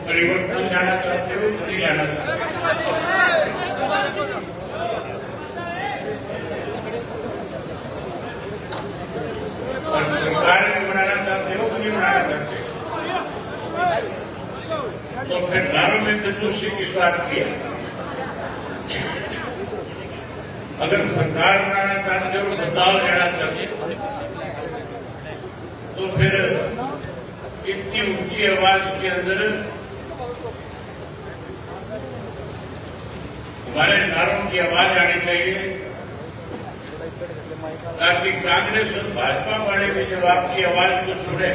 परिवर्तन जाना चाहते हो नहीं जाना चाहते? सरकार में बनाना चाहते हो नहीं बनाना चाहते? तो फिर नारों में कंजूसी किस बात की है? अगर सरकार बनाना चाहते हो, बदलाव लेना चाहते हो, तो फिर इतनी ऊंची आवाज के अंदर हमारे नारों की आवाज आनी चाहिए, ताकि कांग्रेस और भाजपा वाले भी जब आपकी आवाज को सुने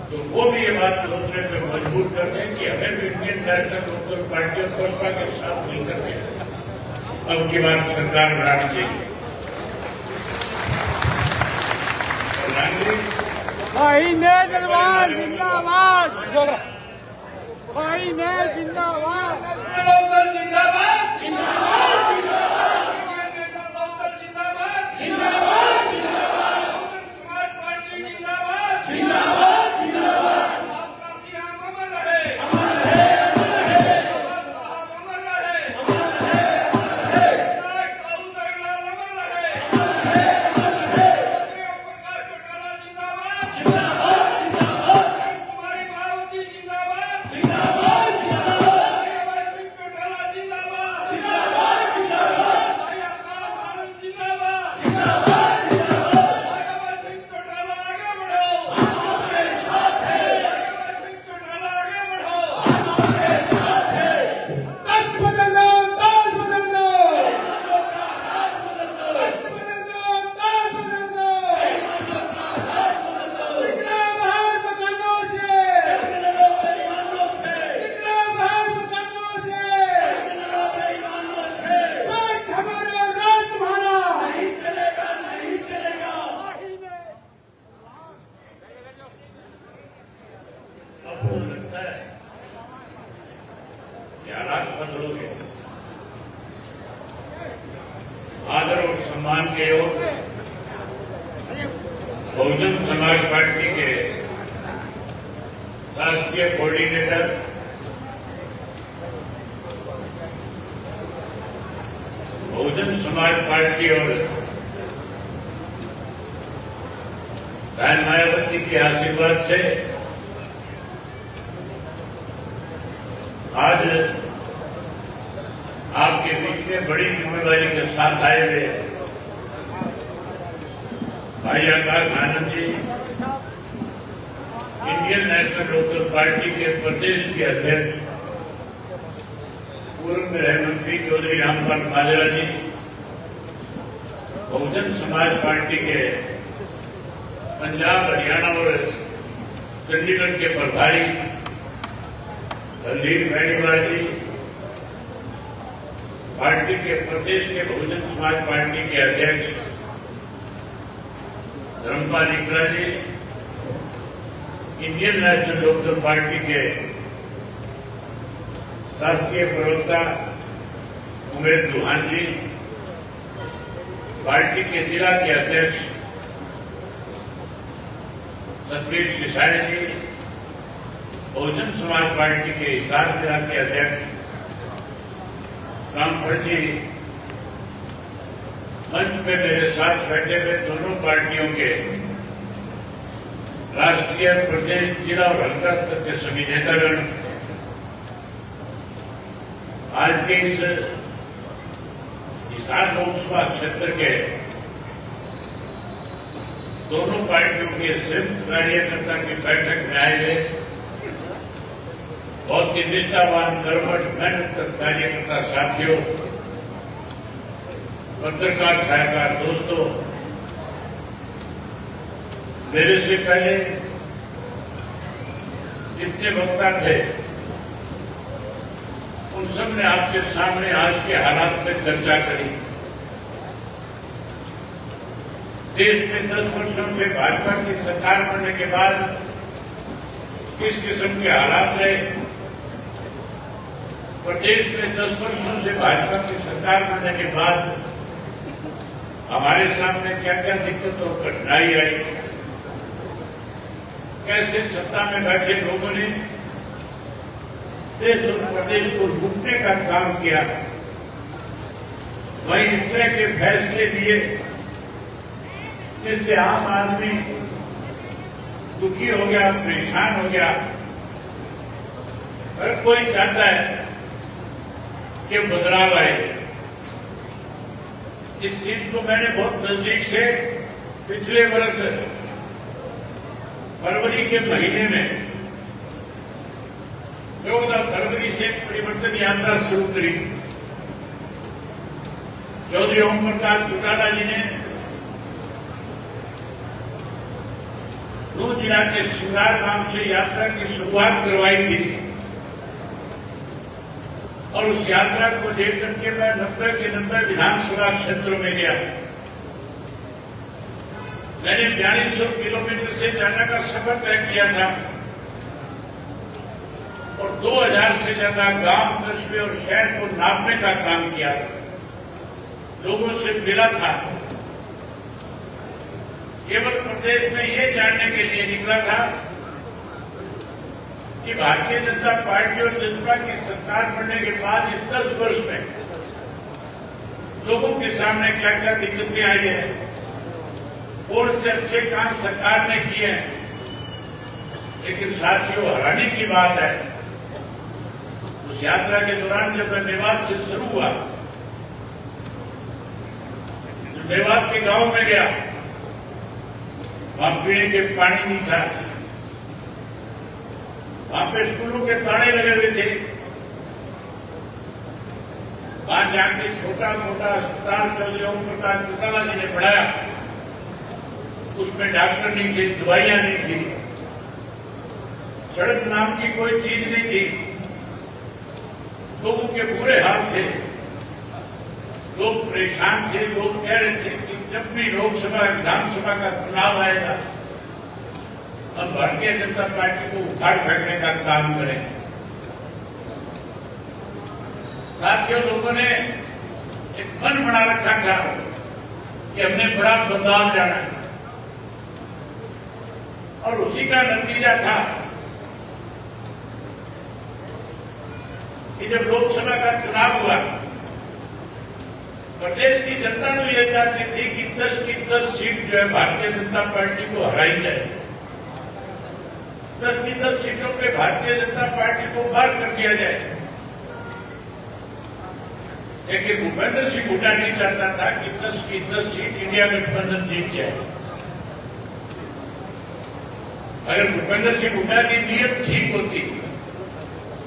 तो वो भी ये बात सोचने पर मजबूर कर दें कि हमें भी इंडियन नेशनल लोकल पार्टी और भाजपा के साथ मिलकर के अब की बात सरकार बनानी चाहिए। भाई ने जलवान जिंदाबाद, भाई ने जिंदाबाद, लोकल जिंदाबाद, जिंदाबाद, लोकल जिंदाबाद, जिंदाबाद, लोकल समाज पार्टी जिंदाबाद, जिंदाबाद, जिंदाबाद, आपका सियाम अमर रहे, अमर है, अमर है, साहब अमर रहे, अमर है, अमर है, दाऊद अगलाल अमर रहे, अमर है, अमर है, प्रकाश चौटाला जिंदाबाद, जिंदाबाद, जिंदाबाद, कुमारी मायावती जिंदाबाद, जिंदाबाद, जिंदाबाद, भाई सिंह चौटाला जिंदाबाद, जिंदाबाद, जिंदाबाद, भाई आकाश आनंद जिंदाबाद, जिंदाबाद, जिंदाबाद, भाई सिंह चौटाला आगे बढ़ो, हम आपके साथ हैं, भाई सिंह चौटाला आगे बढ़ो, हम आपके साथ हैं। तख्त बदल दो, ताज बदल दो, तख्त बदल दो, ताज बदल दो, निकलो बाहर मकानों से, निकलो बाहर मकानों से, वोट हमारा, राज तुम्हारा, नहीं चलेगा, नहीं चलेगा। अब हो लगता है कि हालात बदलोगे, आदर और सम्मान के योग्य बहुजन समाज पार्टी के राष्ट्रीय कोऑर्डिनेटर बहुजन समाज पार्टी और बहन मायावती के आशीर्वाद से आज आपके बीच में बड़ी जिम्मेदारी के साथ आए हुए भाई Akash Anand ji, Indian national local party के प्रदेश के अध्यक्ष पूर्व गृह मंत्री चौधरी रामपाल माजरा जी, बहुजन समाज पार्टी के पंजाब, हरियाणा और चंडीगढ़ के प्रभारी रणधीर बेनीवाल जी, पार्टी के प्रदेश के बहुजन समाज पार्टी के अध्यक्ष धर्मपाल इकरा जी, इंडियन नेशनल लोकल पार्टी के राष्ट्रीय प्रवक्ता उमेश लोहान जी, पार्टी के जिला के अध्यक्ष सतवीर सिसाई जी, बहुजन समाज पार्टी के हिसार जिला के अध्यक्ष रामफल जी, मंच पे मेरे साथ बैठे हुए दोनों पार्टियों के राष्ट्रीय, प्रदेश, जिला और हल्का स्तर के सभी नेतागण, आज के इस हिसार लोकसभा क्षेत्र के दोनों पार्टियों के संयुक्त कार्यकर्ता की बैठक में आए हुए बहुत ही निष्ठावान, कर्मठ, मेहनत कार्यकर्ता साथियों, पत्रकार छायाकार दोस्तों, मेरे से पहले जितने वक्ता थे उन सब ने आपके सामने आज के हालात में चर्चा करी। देश में 10 वर्षों से भाजपा की सरकार बनने के बाद किस किस्म के हालात रहे, प्रदेश में 10 वर्षों से भाजपा की सरकार बनने के बाद हमारे सामने क्या क्या दिक्कत और कठिनाई आई, कैसे सत्ता में बैठे लोगों ने देश और प्रदेश को लूटने का काम किया, वहीं इस तरह के फैसले लिए जिससे आम आदमी दुखी हो गया, परेशान हो गया। हर कोई चाहता है कि बदलाव आए। इस चीज को मैंने बहुत नजदीक से पिछले वर्ष फरवरी के महीने में 14 फरवरी से परिवर्तन यात्रा शुरू करी थी। चौधरी ओम प्रकाश चौटाला जी ने नूंह जिला के सिंगार गांव से यात्रा की शुरुआत करवाई थी और उस यात्रा को लेकर के मैं 90 के 90 विधानसभा क्षेत्रों में गया। मैंने 4200 किलोमीटर से जाने का सफर तय किया था और 2000 से ज्यादा गांव, कस्बे और शहर को नापने का काम किया था, लोगों से मिला था। केवल प्रदेश में ये जानने के लिए निकला था कि भारतीय जनता पार्टी और जनता की सरकार बनने के बाद इस 10 वर्ष में लोगों के सामने क्या क्या दिक्कतें आई हैं, कौन से अच्छे काम सरकार ने किए हैं। लेकिन साथियों, हैरानी की बात है, उस यात्रा के दौरान जब मैं मेवात से शुरू हुआ, मेवात के गांव में गया, वहां पीने के पानी नहीं था, वहां पे स्कूलों के ताले लगे हुए थे, वहां जाके छोटा मोटा अस्पताल चौधरी ओम प्रकाश चौटाला जी ने बढ़ाया, उसमें डॉक्टर नहीं थे, दवाइयां नहीं थी, सड़क नाम की कोई चीज नहीं थी, लोगों के बुरे हाल थे, लोग परेशान थे। लोग कह रहे थे कि जब भी लोकसभा विधानसभा का चुनाव आएगा हम भारतीय जनता पार्टी को उखाड़ फेंकने का काम करें। साथियों, लोगों ने एक मन बना रखा था कि हमने बड़ा बदलाव जाना है और उसी का नतीजा था कि जब लोकसभा का चुनाव हुआ, प्रदेश की जनता तो यह चाहती थी कि 10 की 10 सीट जो है भारतीय जनता पार्टी को हराई जाए, 10 की 10 सीटों पे भारतीय जनता पार्टी को पार कर दिया जाए। लेकिन भूपेंद्र सिंह हुड्डा नहीं चाहता था कि 10 की 10 सीट इंडिया गठबंधन जीत जाए। अगर भूपेंद्र सिंह हुड्डा की नीयत ठीक होती,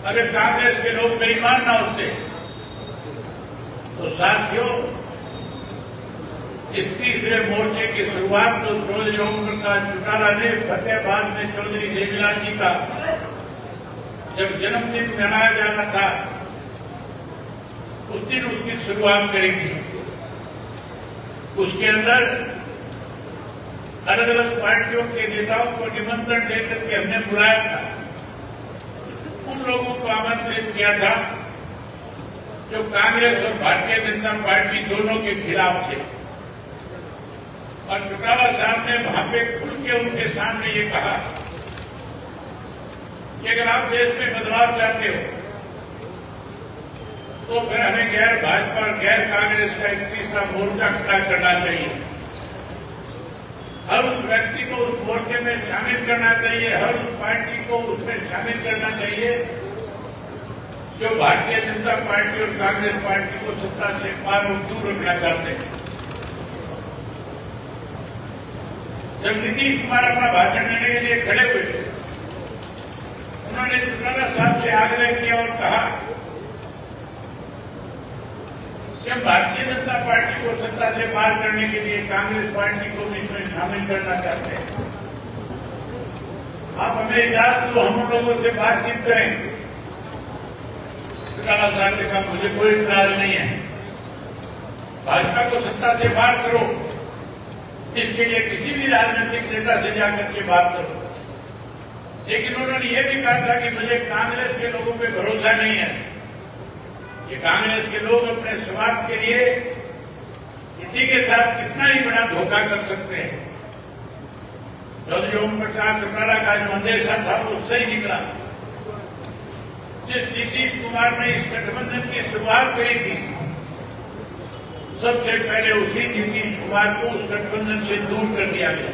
अगर कांग्रेस के लोग बेईमान ना होते, तो साथियों, इस तीसरे मोर्चे की शुरुआत तो चौधरी ओम प्रकाश चौटाला ने फतेहाबाद में चौधरी देवीलाल जी का जब जन्मदिन मनाया जाना था, उस दिन उसकी शुरुआत करी थी। उसके अंदर अलग अलग पार्टियों के नेताओं को निमंत्रण देकर के हमने बुलाया था, उन लोगों को आमंत्रित किया था जो कांग्रेस और भारतीय जनता पार्टी दोनों के खिलाफ थे। और चौटाला साहब ने वहां पे खुल के उनके सामने ये कहा कि अगर आप देश में बदलाव चाहते हो तो फिर हमें गैर भाजपा और गैर कांग्रेस का एक तीसरा मोर्चा खड़ा करना चाहिए। हर उस व्यक्ति को उस मोर्चे में शामिल करना चाहिए, हर उस पार्टी को उसमें शामिल करना चाहिए जो भारतीय जनता पार्टी और कांग्रेस पार्टी को सत्ता से पार और दूर रखना चाहते हैं। जब नीतीश कुमार अपना भाषण देने के लिए खड़े हुए, उन्होंने चौटाला साहब से आग्रह किया और कहा कि हम भारतीय जनता पार्टी को सत्ता से पार करने के लिए कांग्रेस पार्टी को भी इसमें शामिल करना चाहते हैं। आप हमें इजाजत दो, हम लोगों से बातचीत करें। चौटाला साहब ने कहा, मुझे कोई इतराज नहीं है, भाजपा को सत्ता से बाहर करो, इसके लिए किसी भी राजनीतिक नेता से जाकर के बात करो। लेकिन उन्होंने ये भी कहा था कि मुझे कांग्रेस के लोगों पे भरोसा नहीं है, कि कांग्रेस के लोग अपने स्वार्थ के लिए किसी के साथ कितना ही बड़ा धोखा कर सकते हैं। चौधरी ओम प्रकाश चौटाला का जो अंदेशा था वो सही निकला। जिस नीतीश कुमार ने इस गठबंधन की शुरुआत करी थी, सबसे पहले उसी नीतीश कुमार को उस गठबंधन से दूर कर दिया गया।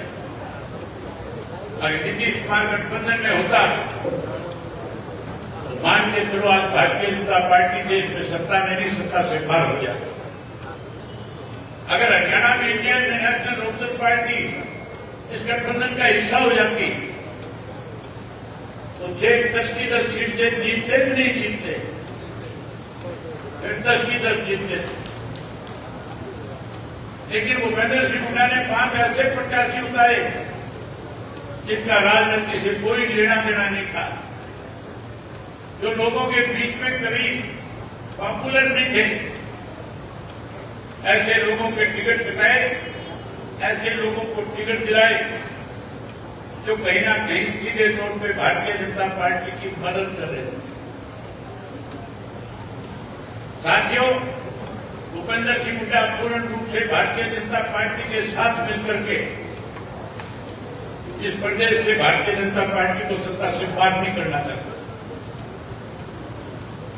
अगर नीतीश कुमार गठबंधन में होता तो मान के चलो आज भारतीय जनता पार्टी देश में सत्ता में नहीं, सत्ता से बाहर हो जाती। अगर हरियाणा में इंडियन नेशनल लोकदल पार्टी इस गठबंधन का हिस्सा हो जाती तो 10 की 10 सीट जीतते नहीं जीतते, फिर 10 की 10 जीतते थे। लेकिन भूपेंद्र सिंह हुड्डा ने 5 ऐसे प्रत्याशी उतारे जिनका राजनीति से कोई लेना देना नहीं था, जो लोगों के बीच में कभी पॉपुलर नहीं थे। ऐसे लोगों के टिकट कटाए, ऐसे लोगों को टिकट दिलाए जो कहीं ना कहीं सीधे तौर पे भारतीय जनता पार्टी की मदद कर रहे थे। साथियों, भूपेंद्र सिंह हुड्डा पूर्ण रूप से भारतीय जनता पार्टी के साथ मिलकर के इस प्रदेश से भारतीय जनता पार्टी को सत्ता से बाहर नहीं करना चाहता।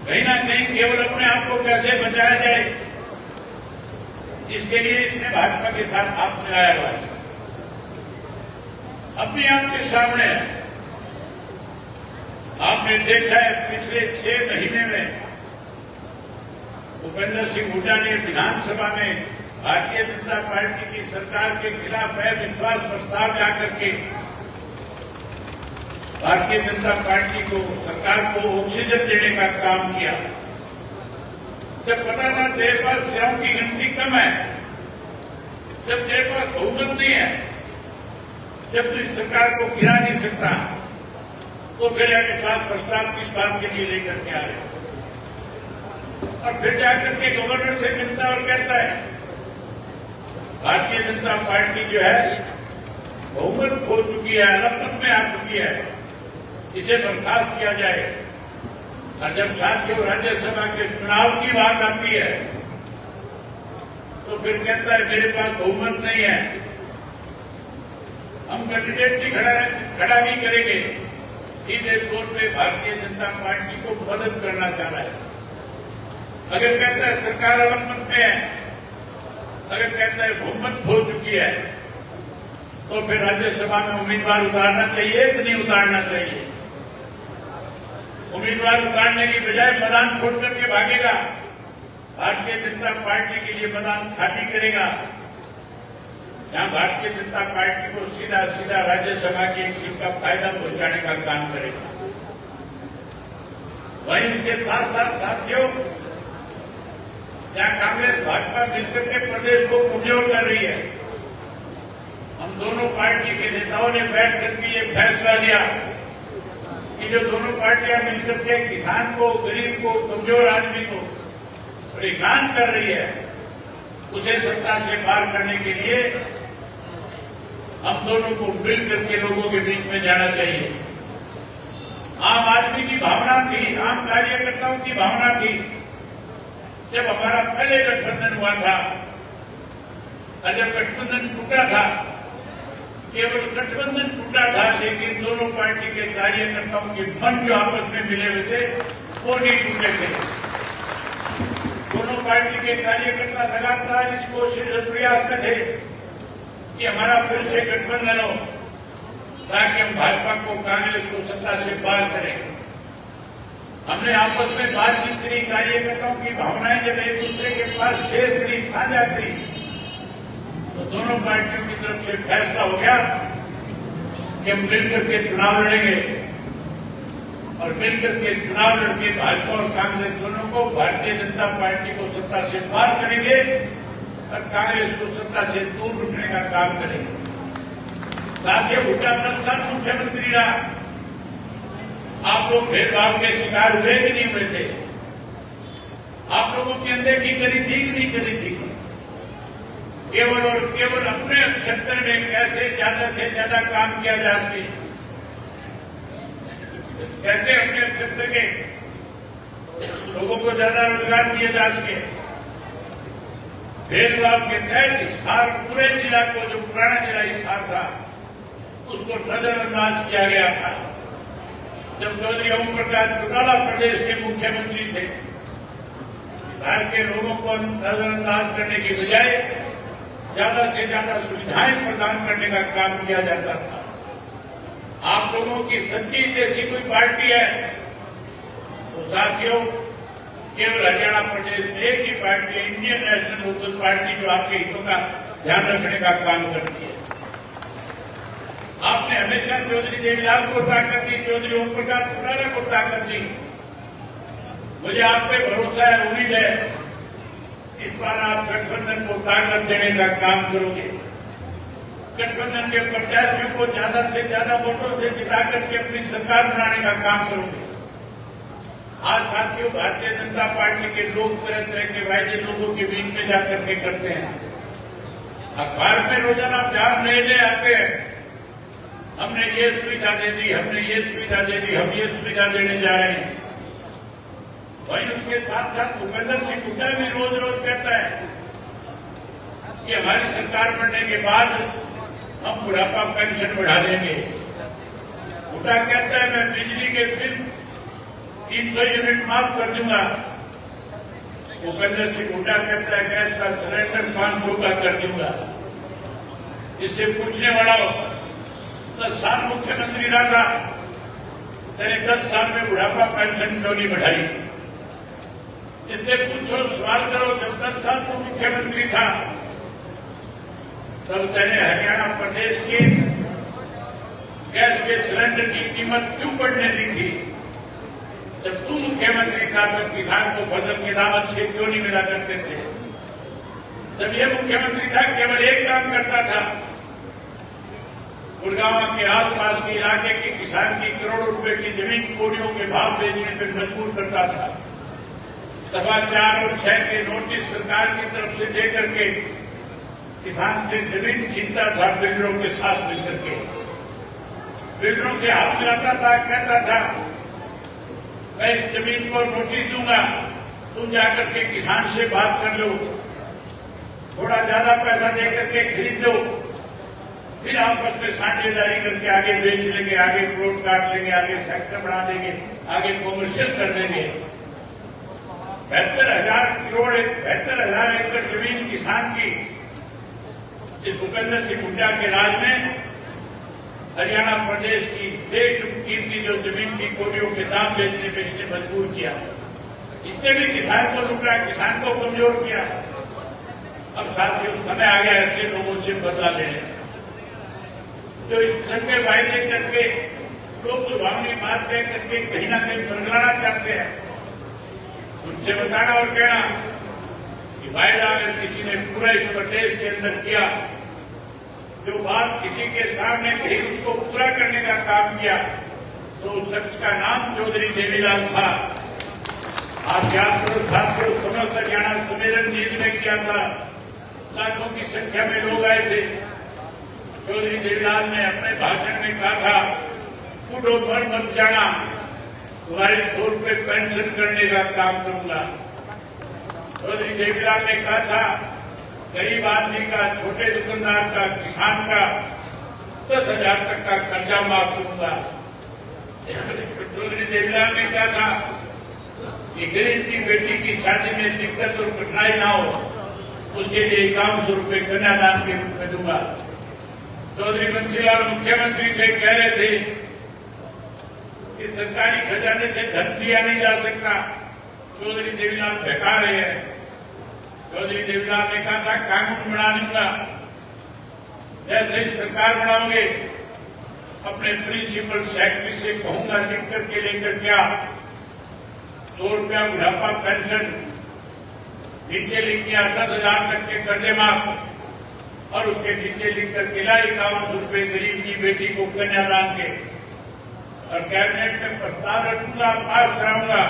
कहीं ना कहीं केवल अपने आप को कैसे बचाया जाए, इसके लिए इसने भाजपा के साथ हाथ मिलाया हुआ है। अभी आपके सामने आपने देखा है पिछले 6 महीने में भूपेंद्र सिंह हुड्डा ने विधानसभा में भारतीय जनता पार्टी की सरकार के खिलाफ अविश्वास प्रस्ताव लाकर के भारतीय जनता पार्टी को, सरकार को ऑक्सीजन देने का काम किया। जब पता था तेरे पास सिरों की गिनती कम है, जब तेरे पास बहुमत नहीं है, जब तू इस सरकार को गिरा नहीं सकता, तो फिर अविश्वास प्रस्ताव किस बात के लिए लेकर के आ रहे? और फिर जाकर के गवर्नर से मिलता और कहता है भारतीय जनता पार्टी जो है बहुमत खो चुकी है, अलपमत में आ चुकी है, इसे बर्खास्त किया जाए। और जब साथियों राज्यसभा के चुनाव की बात आती है तो फिर कहता है मेरे पास बहुमत नहीं है, हम कैंडिडेट नहीं खड़ा नहीं करेंगे। सीधे तौर पे भारतीय जनता पार्टी को मदद करना चाह रहा है। अगर कहता है सरकार अलपमत में है, अगर कहता है बहुमत खो चुकी है, तो फिर राज्यसभा में उम्मीदवार उतारना चाहिए कि नहीं उतारना चाहिए? उम्मीदवार उतारने की बजाय मैदान छोड़ करके भागेगा, भारतीय जनता पार्टी के लिए मैदान खाली करेगा, जहां भारतीय जनता पार्टी को सीधा सीधा राज्यसभा की एक सीट का फायदा पहुंचाने का काम करेगा। वहीं इसके साथ साथ साथियों, जहां कांग्रेस भाजपा मिलकर के प्रदेश को कमजोर कर रही है, हम दोनों पार्टी के नेताओं ने बैठ करके ये फैसला लिया कि जो दोनों पार्टियां मिलकर के किसान को, गरीब को, कमजोर आदमी को परेशान कर रही है, उसे सत्ता से बाहर करने के लिए हम दोनों को मिल करके लोगों के बीच में जाना चाहिए। आम आदमी की भावना थी, आम कार्यकर्ताओं की भावना थी। जब हमारा पहले गठबंधन हुआ था और जब गठबंधन टूटा था, केवल गठबंधन टूटा था, लेकिन दोनों पार्टी के कार्यकर्ताओं के मन जो आपस में मिले हुए थे वो नहीं टूटे थे। दोनों पार्टी के कार्यकर्ता लगातार इस कोशिश और प्रयास में थे कि हमारा फिर से गठबंधन हो, ताकि हम भाजपा को, कांग्रेस को सत्ता से बाहर करें। हमने आपस में बातचीत करी, कार्यकर्ताओं की भावनाएं जब एक दूसरे के पास शेयर करी, साझा करी, तो दोनों पार्टियों की तरफ से फैसला हो गया कि हम मिलकर के चुनाव लड़ेंगे और मिलकर के चुनाव लड़के भाजपा और कांग्रेस दोनों को, भारतीय जनता पार्टी को सत्ता से बाहर करेंगे और कांग्रेस को सत्ता से दूर रखने का काम करेंगे। साथियों, हुड्डा 10 साल मुख्यमंत्री रहा। आप लोग भेदभाव के शिकार हुए कि नहीं हुए थे? आप लोगों की अनदेखी करी थी कि नहीं करी थी? केवल और केवल अपने क्षेत्र में कैसे ज्यादा से ज्यादा काम किया जा सके, कैसे अपने क्षेत्र के लोगों को ज्यादा रोजगार दिए जा सके। भेदभाव के तहत हिसार पूरे जिला को, जो पुराना जिला हिसार था, उसको नजरअंदाज किया गया था। जब चौधरी ओम प्रकाश चौटाला प्रदेश के मुख्यमंत्री थे, हिसार के लोगों को नजरअंदाज करने की बजाय ज्यादा से ज्यादा सुविधाएं प्रदान करने का काम किया जाता था। आप लोगों की सच्ची जैसी कोई पार्टी है तो साथियों, केवल हरियाणा प्रदेश में एक ही पार्टी है, इंडियन नेशनल पीपल्स पार्टी, जो आपके हितों का ध्यान रखने का काम करती है। आपने हमेशा चौधरी देवीलाल को ताकत दी, चौधरी ओम प्रकाश चौटाला को ताकत दी। मुझे आप पे भरोसा है, उम्मीद है इस बार आप गठबंधन को ताकत देने का काम करोगे। गठबंधन के प्रत्याशियों को ज्यादा से ज्यादा वोटों से जिता करके अपनी सरकार बनाने का काम करोगे। आज साथियों, भारतीय जनता पार्टी के लोग तरह तरह के वायदे लोगों के बीच में जाकर के करते हैं। अखबार में रोजाना बयान नए नए आते हैं, हमने ये सुविधा दे दी, हमने ये सुविधा दे दी, हम ये सुविधा देने जा रहे हैं। वहीं उसके साथ साथ भूपेंद्र सिंह हुड्डा भी रोज रोज कहता है कि हमारी सरकार बनने के बाद हम बुढ़ापा पेंशन बढ़ा देंगे। हुड्डा कहता है मैं बिजली के बिल 300 यूनिट माफ कर दूंगा। भूपेंद्र सिंह हुड्डा कहता है गैस का सिलेंडर 500 का कर दूंगा। इससे पूछने वाला हो, 10 साल मुख्यमंत्री रहा था, तेरे 10 साल में बुढ़ापा पेंशन क्यों नहीं बढ़ाई? इससे पूछो, सवाल करो, जब 10 साल तू मुख्यमंत्री था तब तेने हरियाणा प्रदेश के गैस के सिलेंडर की कीमत क्यों बढ़ने दी थी? जब तू मुख्यमंत्री था तब किसान को फसल के दाम अच्छे क्यों नहीं मिला करते थे? जब ये मुख्यमंत्री था केवल एक काम करता था, गुड़गांव के आसपास के इलाके के किसान की करोड़ों रुपए की जमीन कोड़ियों के भाव बेचने पर मजबूर करता था। सवा 4 और 6 के नोटिस सरकार की तरफ से देकर के किसान से जमीन छीनता था, बिल्डरों के साथ मिलकर के बिल्डरों से हाथ मिलाता था, कहता था मैं इस जमीन को नोटिस दूंगा, तुम जाकर के किसान से बात कर लो, थोड़ा ज्यादा पैसा देकर के खरीद लो, फिर आपस में साझेदारी करके आगे बेच लेंगे, आगे प्लॉट काट लेंगे, आगे सेक्टर बढ़ा देंगे, आगे कॉमर्शियल कर देंगे। 72,000 एकड़ जमीन किसान की इस भूपेंद्र सिंह हुड्डा के राज में हरियाणा प्रदेश की बेशकीमती जो जमीन की कोड़ियों के दाम बेचने पे इसने मजबूर किया। इसने भी किसान को लूटा, किसान को कमजोर किया। अब साथियों, समय आ गया ऐसे लोगों से बदला लेने, जो इस किस्म के वायदे करके लोग लुभावनी बात कह करके कहीं ना कहीं बरगलाना चाहते हैं। उनसे बताना और कहना कि वायदा अगर किसी ने पूरे प्रदेश के अंदर किया, जो बात किसी के सामने कही उसको पूरा करने का काम किया, तो उस शख्स का नाम चौधरी देवीलाल था। आप याद करो साथियों, समस्त हरियाणा सम्मेलन नींद में किया था, लाखों की संख्या में लोग आए थे। चौधरी देवीलाल ने अपने भाषण में कहा था, कूदो पर मत जाना, तुम्हारे 100 रुपये पेंशन करने का काम करूंगा। चौधरी देवीलाल ने कहा था, गरीब आदमी का, छोटे दुकानदार का, किसान का 10,000 तक का कर्जा माफ करूंगा। चौधरी देवीलाल ने कहा था कि गरीब की बेटी की शादी में दिक्कत और कठिनाई ना हो, उसके लिए 5100 रुपये कन्यादान के रूप में दूंगा। चौधरी बंसीलाल मुख्यमंत्री थे, कह रहे थे कि सरकारी खजाने से धन दिया नहीं जा सकता। चौधरी देवीलाल बहका रहे हैं। चौधरी देवीलाल ने कहा था कानून बना दूंगा, जैसे ही सरकार बनाओगे अपने प्रिंसिपल सेक्रेटरी से कहूंगा लिख करके लेकर क्या 100 रुपया बुढ़ापा पेंशन, नीचे लिख दिया 10,000 तक के कर्जे माफ, और उसके नीचे लिख करके ला 5100 रुपये गरीब की बेटी को कन्यादान के, और कैबिनेट में प्रस्ताव रखूंगा, पास कराऊंगा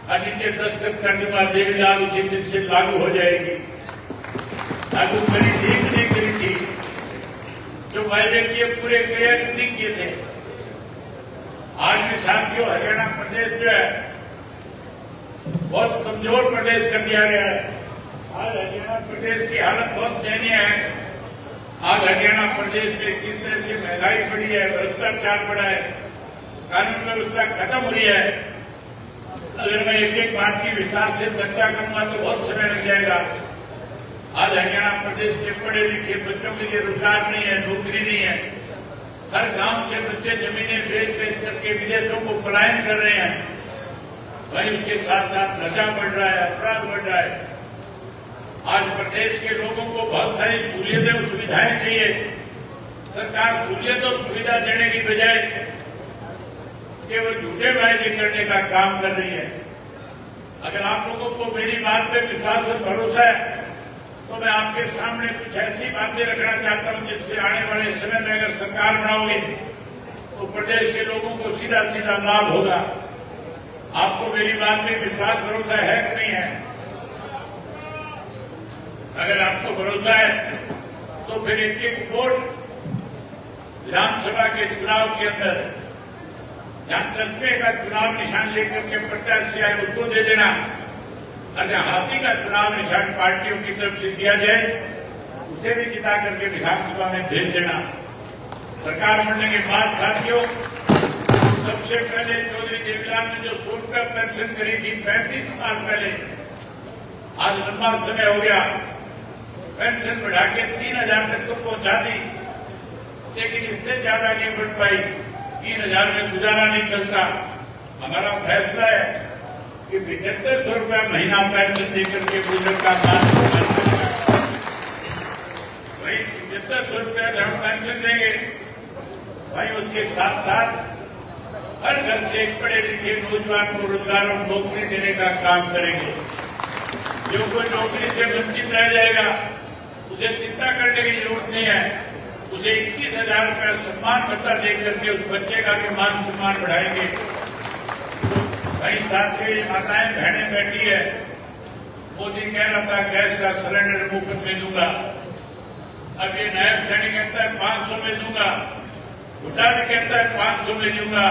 और नीचे दस्तखत कर दूंगा। देवीलाल उसी दिन से लागू हो जाएगी। लागू करी थी कि नहीं करी थी? जो वायदे किए पूरे क्रियान्वित नहीं किए थे। आज भी साथियों, हरियाणा प्रदेश जो है बहुत कमजोर प्रदेश कर दिया गया है। आज हरियाणा प्रदेश की हालत बहुत दयनीय है। आज हरियाणा प्रदेश में किस तरह से महंगाई बढ़ी है, भ्रष्टाचार बढ़ा है, कानून व्यवस्था खत्म हुई है। अगर मैं एक एक बात की विस्तार से चर्चा करूंगा तो बहुत समय लग जाएगा। आज हरियाणा प्रदेश के पढ़े लिखे बच्चों के लिए रोजगार नहीं है, नौकरी नहीं है। हर गांव से बच्चे जमीनें बेच बेच करके विदेशों को पलायन कर रहे हैं। वहीं उसके साथ साथ नशा बढ़ रहा है, अपराध बढ़ रहा है। आज प्रदेश के लोगों को बहुत सारी सहूलियतें और सुविधाएं चाहिए। सरकार सहूलियत और सुविधा देने की बजाय केवल झूठे वायदे करने का काम कर रही है। अगर आप लोगों को मेरी बात पे विश्वास और भरोसा है तो मैं आपके सामने कुछ ऐसी बातें रखना चाहता हूं जिससे आने वाले समय में अगर सरकार बनाओगे तो प्रदेश के लोगों को सीधा सीधा लाभ होगा। आपको मेरी बात में विश्वास भरोसा है कि नहीं है? अगर आपको भरोसा है तो फिर एक एक वोट विधानसभा के चुनाव के अंदर जहां 10 का चुनाव निशान लेकर के प्रत्याशी आए उसको दे देना। अगर हाथी का चुनाव निशान पार्टियों की तरफ से दिया जाए उसे भी जिता करके विधानसभा में भेज देना। सरकार बनने के बाद साथियों, सबसे पहले चौधरी देवीलाल ने जो 100 रुपया पेंशन करी थी 35 साल पहले, आज लंबा समय हो गया, पेंशन बढ़ा के 3000 तक तो पहुंचा दी, लेकिन इससे ज्यादा नहीं बढ़ पाई। 3000 में गुजारा नहीं चलता। हमारा फैसला है कि 7500 रुपया महीना पेंशन देकर के बुजुर्ग का मान सम्मान करेगा। वही 7500 रुपया हम पेंशन देंगे, वही उसके साथ साथ हर घर से एक पढ़े लिखे नौजवान को रोजगार और नौकरी देने का काम करेंगे। जो कोई नौकरी से वंचित रह जाएगा उसे चिंता करने की जरूरत नहीं है। उसे 21,000 रुपया सम्मान भत्ता देकर के उस बच्चे का भी मान सम्मान बढ़ाएंगे। वहीं साथियों, माताएं बहनें बैठी है, मोदी कह रहा था गैस का सिलेंडर मुफ्त में दूंगा। अब ये नायब सैनी कहता है 500 में दूंगा, हुड्डा भी कहता है 500 में दूंगा।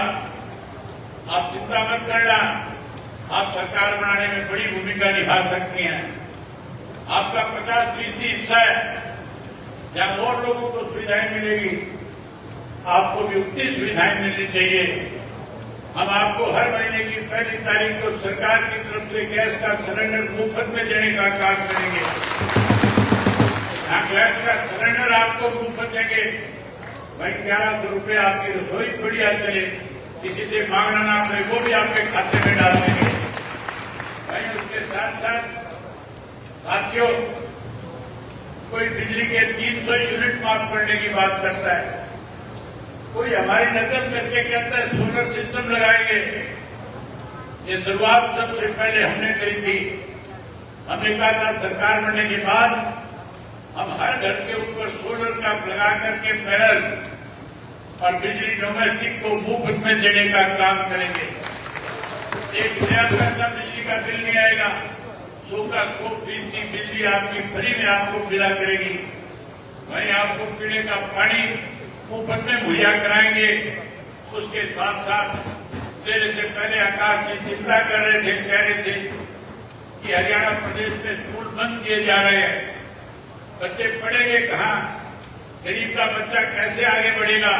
आप चिंता मत करना, आप सरकार बनाने में बड़ी भूमिका निभा सकती हैं। आपका 50% हिस्सा है। जहां और लोगों को सुविधाएं मिलेगी, आपको भी उतनी सुविधाएं मिलनी चाहिए। हम आपको हर महीने की 1 तारीख को सरकार की तरफ से गैस का सिलेंडर मुफ्त में देने का काम करेंगे। जहां गैस का सिलेंडर आपको मुफ्त देंगे, वही 1100 रुपये आपकी रसोई बढ़िया चले, किसी से मांगना ना पड़े, वो भी आपके खाते में डाल देंगे। वहीं उसके साथ साथ साथियों, कोई बिजली के 300 यूनिट माफ करने की बात करता है, कोई हमारी नकल करके कहता है सोलर सिस्टम लगाएंगे। ये शुरुआत सबसे पहले हमने करी थी। हमने कहा था सरकार बनने के बाद हम हर घर के ऊपर सोलर का लगा करके पैनल और बिजली डोमेस्टिक को मुफ्त में देने का काम करेंगे। 1 हजार का बिजली का बिल नहीं आएगा, 100 का 100% बिजली आपकी फ्री में आपको मिला करेगी। वहीं आपको पीने का पानी मुफ्त में मुहैया कराएंगे। उसके साथ साथ देने से पहले आकाश जी चिंता कर रहे थे, कह रहे थे कि हरियाणा प्रदेश में स्कूल बंद किए जा रहे हैं, बच्चे पढ़ेंगे कहाँ, गरीब का बच्चा कैसे आगे बढ़ेगा।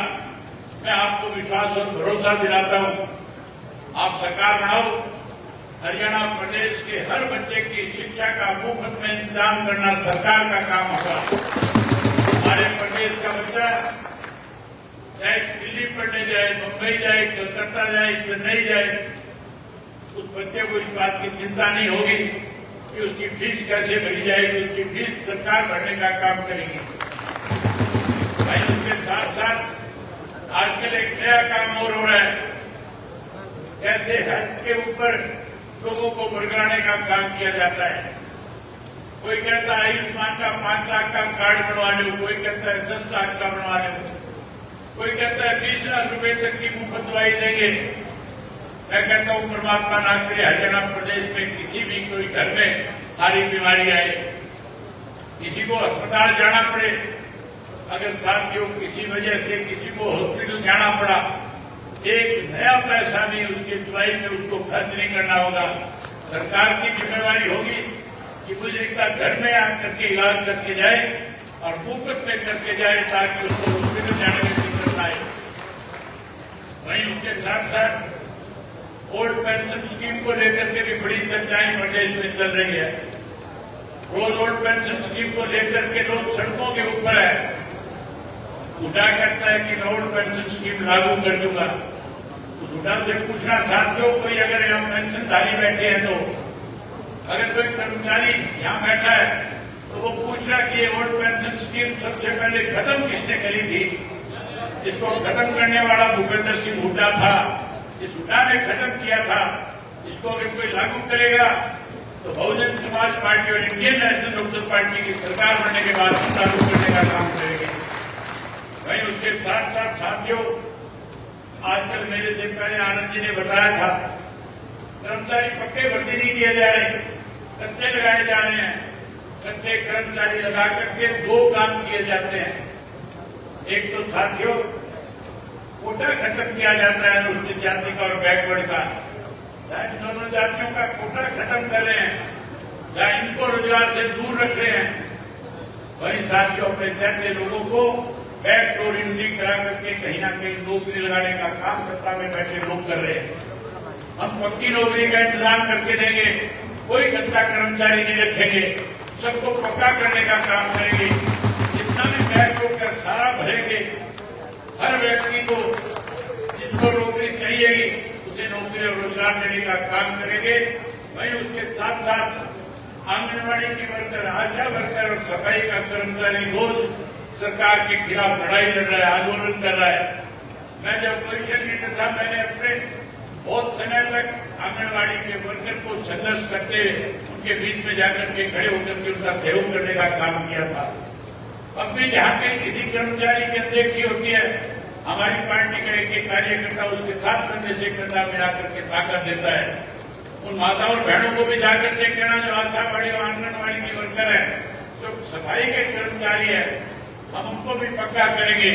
मैं आपको विश्वास और भरोसा दिलाता हूं, आप सरकार बनाओ, हरियाणा प्रदेश के हर बच्चे की शिक्षा का मुफ्त में इंतजाम करना सरकार का काम होगा। हमारे प्रदेश का बच्चा चाहे दिल्ली पढ़ने जाए, मुंबई जाए, कलकत्ता जाए, चेन्नई जाए, उस बच्चे को इस बात की चिंता नहीं होगी कि उसकी फीस कैसे भरी जाएगी। उसकी फीस सरकार भरने का काम करेगी। भाई, उसके साथ साथ आजकल एक नया काम और हो रहा है, कैसे हेल्थ के ऊपर लोगों को भरगाने का काम किया जाता है। कोई कहता है आयुष्मान का 5 लाख का कार्ड बनवा लो, कोई कहता है 10 लाख का बनवा लो, कोई कहता है 20 लाख रुपए तक की मुफ्त दवाई देंगे। मैं कहता हूं परमात्मा ना करे हरियाणा प्रदेश में किसी भी कोई घर में सारी बीमारी आए, किसी को अस्पताल जाना पड़े, अगर साथियों किसी वजह से किसी को हॉस्पिटल जाना पड़ा, एक नया पैसा भी उसकी दवाई में उसको खर्च नहीं करना होगा। सरकार की जिम्मेवारी होगी कि बुजुर्ग का घर में आकर के इलाज करके जाए और मुफ्त में करके जाए ताकि उसको हॉस्पिटल जाने में दिक्कत आए। वहीं उसके साथ साथ ओल्ड पेंशन स्कीम को लेकर के भी बड़ी चर्चाएं प्रदेश में चल रही है। रोज ओल्ड पेंशन स्कीम को लेकर के लोग सड़कों के ऊपर है। हुड्डा कहता है कि मैं ओल्ड पेंशन स्कीम लागू कर दूंगा। उस हुड्डा से पूछना साथियों, कोई अगर यहाँ पेंशनधारी बैठे हैं तो अगर कोई कर्मचारी यहाँ बैठा है तो वो पूछ रहा कि ये ओल्ड पेंशन स्कीम सबसे पहले खत्म किसने करी थी? इसको खत्म करने वाला भूपेंद्र सिंह हुड्डा था। इस हुड्डा ने खत्म किया था। इसको अगर कोई लागू करेगा तो बहुजन समाज पार्टी और इंडियन नेशनल लोकदल पार्टी की सरकार बनने के बाद लागू करने का काम करेंगे। वहीं उसके साथ साथ साथियों, आजकल मेरे से पहले आनंद जी ने बताया था, कर्मचारी पक्के भर्ती नहीं किए जा रहे, कच्चे लगाए जा रहे हैं। कच्चे कर्मचारी लगा करके दो काम किए जाते हैं। एक तो साथियों कोटा खत्म किया जाता है अनुसूचित जाति का और बैकवर्ड का। इन दोनों जातियों का कोटा खत्म कर रहे हैं या इनको रोजगार से दूर रख रहे हैं। वही साथियों अपने चैत्य लोगों को बैक डोर एंट्री करा करके कहीं ना कहीं नौकरी लगाने का काम सत्ता में बैठे लोग कर रहे हैं। हम पक्की नौकरी का इंतजाम करके देंगे, कोई कच्चा कर्मचारी नहीं रखेंगे, सबको पक्का करने का काम करेंगे। जितना भी बैक डोर का सारा भरेंगे, हर व्यक्ति को जिसको नौकरी चाहिएगी उसे नौकरी और रोजगार देने का काम करेंगे। वहीं उसके साथ साथ आंगनबाड़ी की वर्कर, आशा वर्कर और सफाई का कर्मचारी रोज सरकार के खिलाफ लड़ाई लड़ रहा है, आंदोलन कर रहा है। मैं जब पोजिशन लीडर था, मैंने अपने बहुत समय तक आंगनबाड़ी के वर्कर को संघर्ष करते उनके बीच में जाकर के खड़े होकर के उनका सहयोग करने का काम किया था। अब भी जहां कहीं किसी कर्मचारी की अनदेखी होती है, हमारी पार्टी का एक कार्यकर्ता उसके साथ कंधे से कंधा मिला करके ताकत देता है। उन माताओं और बहनों को भी जाकर के कहना, जो आशावाड़ी और आंगनबाड़ी की वर्कर है, जो सफाई के कर्मचारी है, हम उनको भी पक्का करेंगे,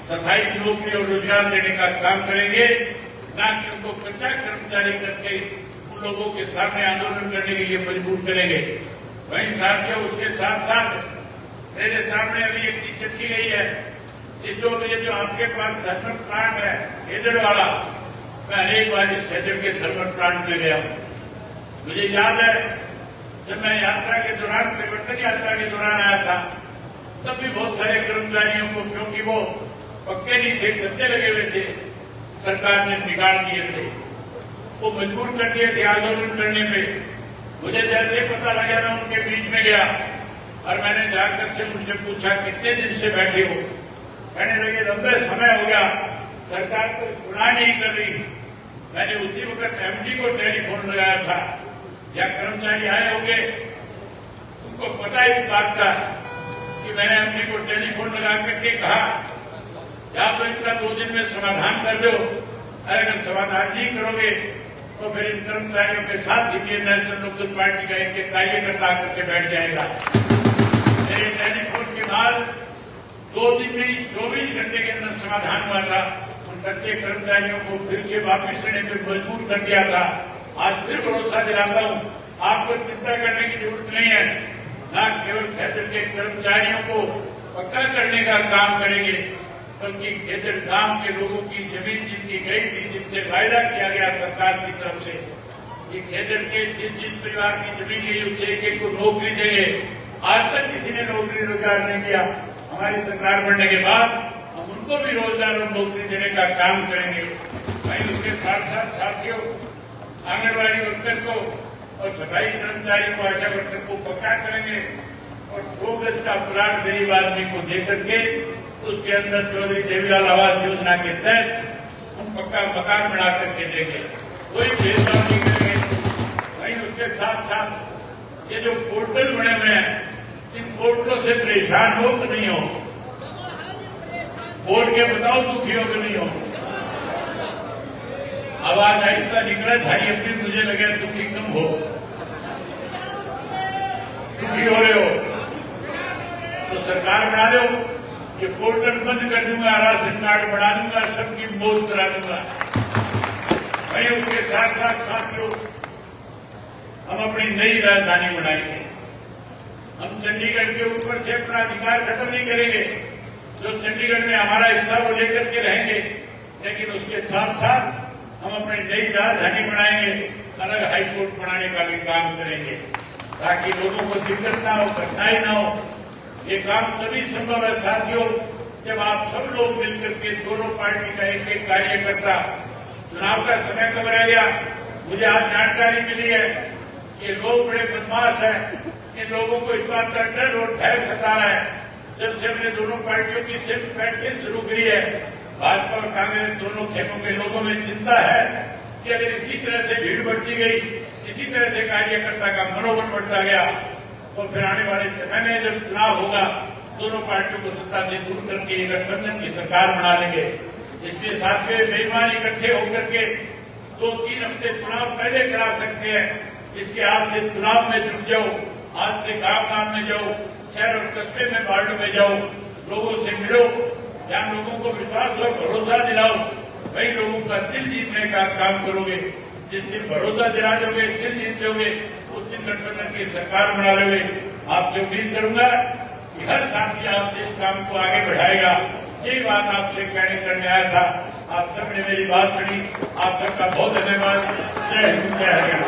सफाई की नौकरी और रोजगार देने का काम करेंगे, न कि उनको कच्चा कर्मचारी करके उन लोगों के सामने आंदोलन करने के लिए मजबूर करेंगे। वहीं साथियों, उसके साथ साथ मेरे सामने अभी एक चीज रखी गई है, जो आपके पास थर्मल प्लांट है खेजड़ वाला, मैं अनेक बार इस खेजड़ के थर्मल प्लांट में गया हूं। मुझे याद है जब मैं यात्रा के दौरान, परिवर्तन यात्रा के दौरान आया था, तब भी बहुत सारे कर्मचारियों को, क्योंकि वो पक्के नहीं थे, कच्चे लगे हुए थे, सरकार ने निकाल दिए थे। वो मजबूर कर दिए थे आंदोलन करने पे। मुझे जैसे पता लगा, मैं उनके बीच में गया और मैंने जाकर से उनसे पूछा, कितने दिन से बैठे हो? कहने लगे, लंबे समय हो गया, सरकार को सुना नहीं कर रही। मैंने उसी वक्त एमडी को टेलीफोन लगाया था, या कर्मचारी आए होंगे, उनको पता है इस बात का कि मैंने एमडी को टेलीफोन लगा करके कहा, या तो इनका 2 दिन में समाधान कर दो, अगर समाधान नहीं करोगे तो फिर इन कर्मचारियों के साथ इंडियन नेशनल लोकदल पार्टी का एक कार्यकर्ता करके बैठ जाएगा। मेरे टेलीफोन के बाद 2 दिन में 24 घंटे के अंदर समाधान हुआ था। उन कच्चे कर्मचारियों को फिर से वापस लेने पर मजबूर कर दिया था। आज फिर भरोसा दिलाता हूं, आपको चिंता करने की जरूरत नहीं है। न केवल खेजड़ के कर्मचारियों को पक्का करने का काम करेंगे, बल्कि खेजड़ गांव के लोगों की जमीन जिनकी गई थी, जिनसे वायदा किया गया सरकार की तरफ से, ये खेजड़ के जिन परिवार की जमीन गई उससे एक को नौकरी देंगे। आज तक किसी ने नौकरी रोजगार नहीं दिया। हमारी सरकार बनने के बाद हम उनको भी रोजगार और नौकरी देने का काम करेंगे। वहीं उसके साथ साथ साथियों, आंगनबाड़ी वर्कर को और सफाई कर्मचारी को, आशा वर्कर को पक्का करेंगे और 100 गज का प्लाट गरीब आदमी को देकर के उसके अंदर चौधरी देवीलाल आवास योजना के तहत हम पक्का मकान बना करके देंगे, कोई भेदभाव नहीं करेंगे। वहीं उसके साथ साथ ये जो पोर्टल बने हुए हैं, इन पोर्टलों से परेशान हो कि नहीं हो? वोट के बताओ, दुखी हो कि नहीं हो? आवाज आहिस्ता निकला था, ये भी मुझे लगा दुखी कम हो, दुखी हो रहे हो तो सरकार बना लो, ये पोर्टल बंद कर दूंगा, राशन कार्ड बढ़ा दूंगा, सबकी मौत करा दूंगा। वहीं उसके साथ साथ साथियों, अपनी नई राजधानी बनाएंगे। हम चंडीगढ़ के ऊपर से अपना अधिकार खत्म नहीं करेंगे। जो चंडीगढ़ में हमारा हिस्सा वो लेकर के रहेंगे, लेकिन उसके साथ साथ हम अपनी नई राजधानी बनाएंगे, अलग हाईकोर्ट बनाने का भी काम करेंगे, ताकि लोगों को दिक्कत ना हो, कठिनाई ना हो। ये काम तभी संभव है साथियों, जब आप सब लोग मिलकर के दोनों पार्टी का एक एक कार्यकर्ता, चुनाव का समय कब रह गया, मुझे आज जानकारी मिली है कि लोग बड़े बदमाश हैं। इन लोगों को इस बात का डर और भय सता रहा है। जब से हमने दोनों पार्टियों की सिर्फ बैठकें शुरू करी है, भाजपा और कांग्रेस दोनों खेमों के लोगों में चिंता है कि अगर इसी तरह से भीड़ बढ़ती गई, इसी तरह से कार्यकर्ता का मनोबल बढ़ता गया, तो फिर आने वाले समय में जब चुनाव होगा, दोनों पार्टियों को सत्ता से दूर करके एक गठबंधन की सरकार बना लेंगे। इसलिए साथियों, बेईमान इकट्ठे होकर के 2-3 हफ्ते चुनाव पहले करा सकते हैं। इसके आज से चुनाव में जुट जाओ, आज से गांव में जाओ, शहर और कस्बे में, वार्डों में जाओ, लोगों से मिलो, जहां लोगों को विश्वास और भरोसा दिलाओ, वही लोगों का दिल जीतने का काम करोगे। जिस दिन भरोसा दिला दोगे, दिल जीत लोगे, उस दिन गठबंधन की सरकार बना लोगे। आपसे उम्मीद करूंगा कि हर साथी आपसे इस काम को आगे बढ़ाएगा। यही बात आपसे कहने करने आया था। आप सबने मेरी बात सुनी। आप सबका बहुत धन्यवाद। जय हिंद, जय हरियाणा।